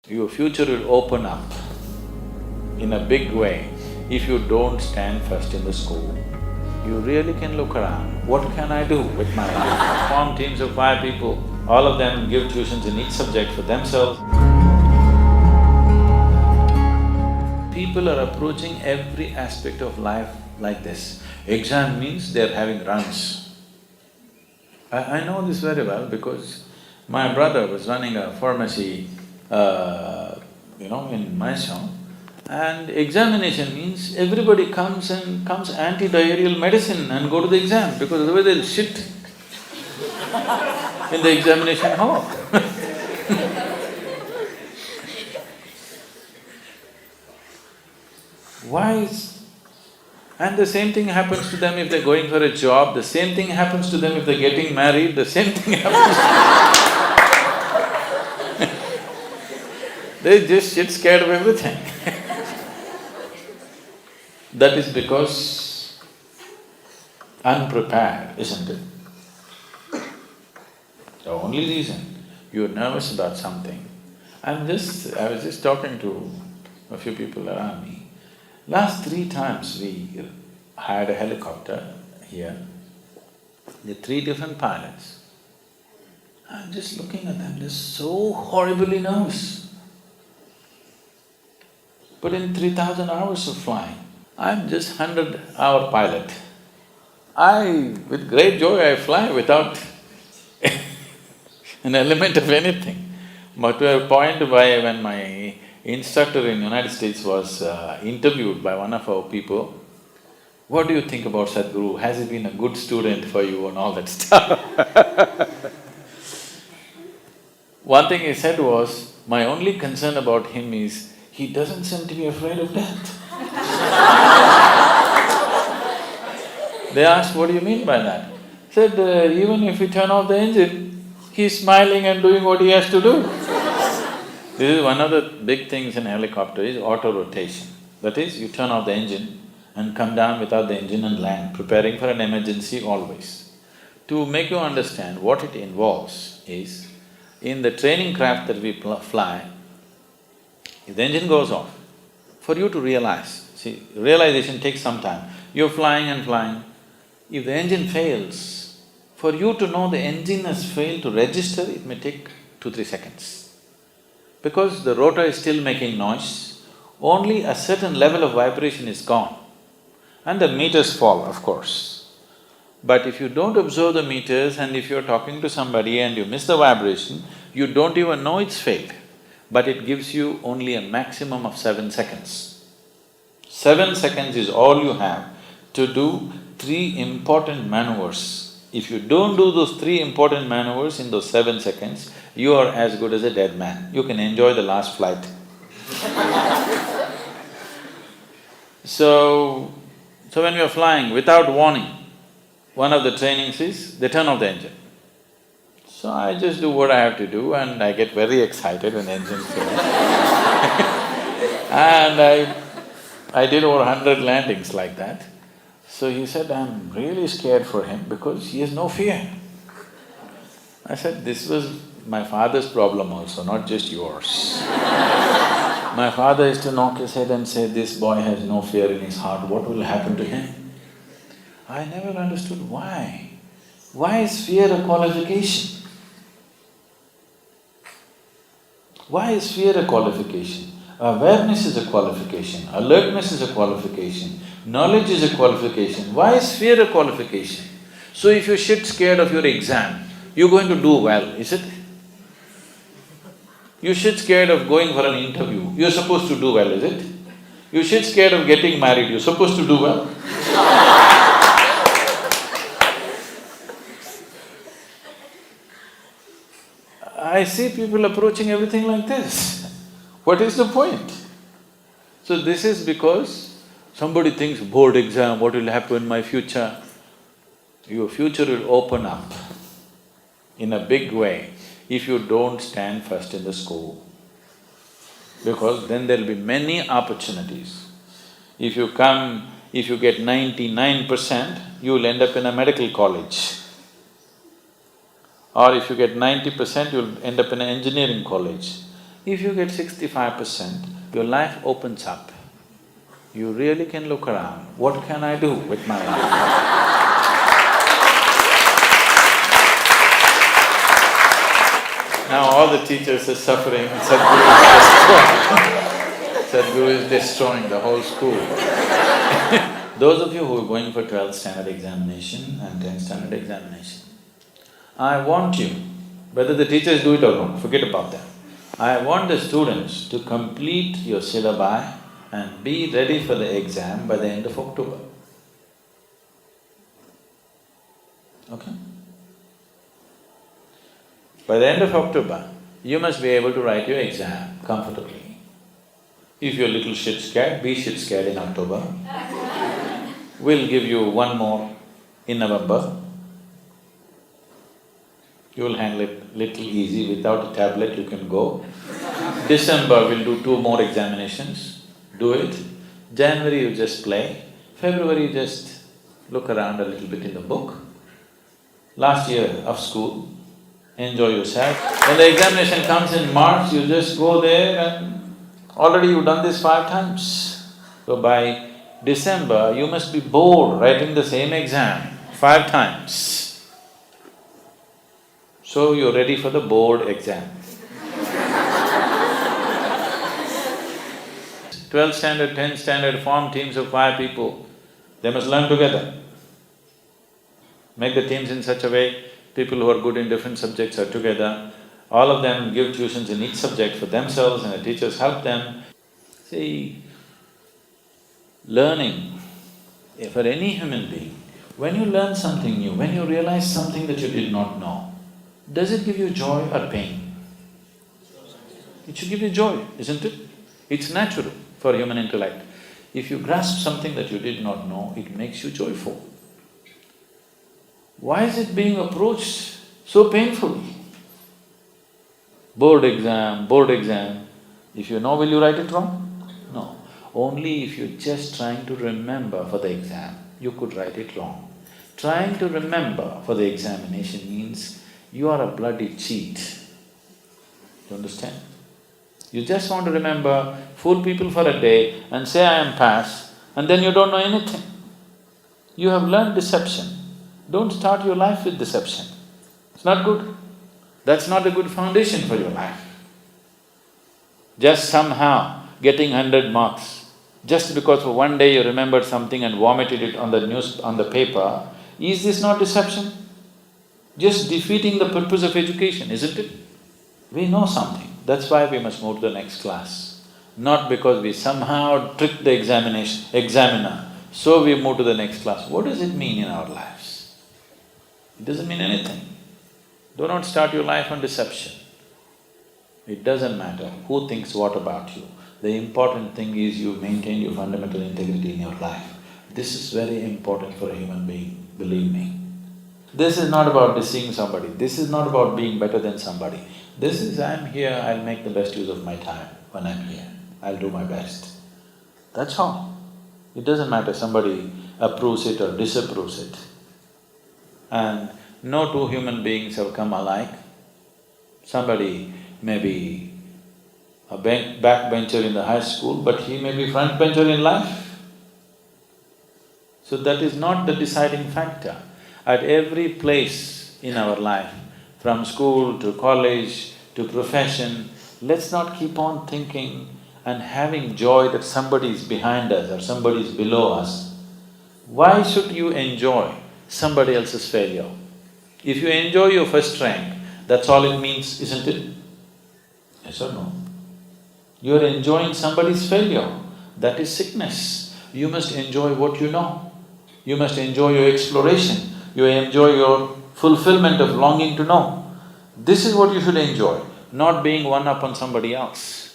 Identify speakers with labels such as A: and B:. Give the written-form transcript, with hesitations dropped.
A: Your future will open up in a big way if you don't stand first in the school. You really can look around, what can I do with my life? Form teams of 5 people, all of them give tuitions in each subject for themselves. People are approaching every aspect of life like this. Exam means they're having runs. I know this very well because my brother was running a pharmacy, in Mysore, and examination means everybody comes anti-diarrheal medicine and go to the exam because otherwise they'll shit in the examination hall. And the same thing happens to them if they're going for a job, the same thing happens to them if they're getting married, the same thing happens They just shit scared of everything That is because unprepared, isn't it? The only reason you're nervous about something… I was just talking to a few people around me. Last 3 times we hired a helicopter here, the 3 different pilots. I'm just looking at them, they're so horribly nervous. But in 3,000 hours of flying, I'm just 100-hour pilot. With great joy I fly without an element of anything. But to a point when my instructor in United States was interviewed by one of our people, what do you think about Sadhguru? Has he been a good student for you and all that stuff? One thing he said was, my only concern about him is, he doesn't seem to be afraid of death. They asked, what do you mean by that? Said, even if we turn off the engine, he's smiling and doing what he has to do. This is one of the big things in a helicopter is auto-rotation. That is, you turn off the engine and come down without the engine and land, preparing for an emergency always. To make you understand what it involves is, in the training craft that we fly, if the engine goes off, for you to realize, see, realization takes some time. You're flying and flying, if the engine fails, for you to know the engine has failed to register, it may take 2-3 seconds. Because the rotor is still making noise, only a certain level of vibration is gone and the meters fall, of course. But if you don't observe the meters and if you're talking to somebody and you miss the vibration, you don't even know it's failed, but it gives you only a maximum of 7 seconds. 7 seconds is all you have to do 3 important maneuvers. If you don't do those 3 important maneuvers in those 7 seconds, you are as good as a dead man. You can enjoy the last flight. So when you're flying without warning, one of the trainings is they turn off the engine. So I just do what I have to do and I get very excited when the engine's finished. And I did over 100 landings like that. So he said, I'm really scared for him because he has no fear. I said, this was my father's problem also, not just yours. My father used to knock his head and say, this boy has no fear in his heart, what will happen to him? I never understood why. Why is fear a qualification? Why is fear a qualification? Awareness is a qualification, alertness is a qualification, knowledge is a qualification. Why is fear a qualification? So if you're shit scared of your exam, you're going to do well, is it? You're shit scared of going for an interview, you're supposed to do well, is it? You're shit scared of getting married, you're supposed to do well. I see people approaching everything like this. What is the point? So this is because somebody thinks, board exam, what will happen in my future? Your future will open up in a big way if you don't stand first in the school, because then there'll be many opportunities. If you get 99%, you will end up in a medical college. Or if you get 90%, you'll end up in an engineering college. If you get 65%, your life opens up. You really can look around, what can I do with my life? Now all the teachers are suffering, Sadhguru is destroying the whole school. Those of you who are going for 12th standard examination and 10th standard examination, I want you, whether the teachers do it or not, forget about that. I want the students to complete your syllabi and be ready for the exam by the end of October. Okay? By the end of October, you must be able to write your exam comfortably. If you're a little shit scared, be shit scared in October. We'll give you one more in November. You will handle it little easy, without a tablet you can go. December we'll do 2 more examinations, do it. January you just play, February you just look around a little bit in the book. Last year of school, enjoy yourself. When the examination comes in March, you just go there and already you've done this 5 times. So by December, you must be bored writing the same exam 5 times. So you're ready for the board exam. 12th standard, 10th standard, form teams of 5 people, they must learn together. Make the teams in such a way, people who are good in different subjects are together, all of them give tuitions in each subject for themselves and the teachers help them. See, learning, for any human being, when you learn something new, when you realize something that you did not know, does it give you joy or pain? It should give you joy, isn't it? It's natural for human intellect. If you grasp something that you did not know, it makes you joyful. Why is it being approached so painfully? Board exam, if you know, will you write it wrong? No. Only if you're just trying to remember for the exam, you could write it wrong. Trying to remember for the examination means you are a bloody cheat. You understand? You just want to remember, fool people for a day and say, I am pass, and then you don't know anything. You have learned deception. Don't start your life with deception. It's not good. That's not a good foundation for your life. Just somehow getting 100 marks, just because for one day you remembered something and vomited it on the paper, is this not deception? Just defeating the purpose of education, isn't it? We know something, that's why we must move to the next class. Not because we somehow tricked the examiner, so we move to the next class. What does it mean in our lives? It doesn't mean anything. Do not start your life on deception. It doesn't matter who thinks what about you. The important thing is you maintain your fundamental integrity in your life. This is very important for a human being, believe me. This is not about deceiving somebody, this is not about being better than somebody. This is, I'm here, I'll make the best use of my time when I'm here, I'll do my best. That's all. It doesn't matter somebody approves it or disapproves it. And no 2 human beings have come alike. Somebody may be a backbencher in the high school, but he may be frontbencher in life. So that is not the deciding factor. At every place in our life, from school to college to profession, let's not keep on thinking and having joy that somebody is behind us or somebody is below us. Why should you enjoy somebody else's failure? If you enjoy your first rank, that's all it means, isn't it? Yes or no? You're enjoying somebody's failure, that is sickness. You must enjoy what you know. You must enjoy your exploration. You enjoy your fulfillment of longing to know. This is what you should enjoy, not being one up on somebody else.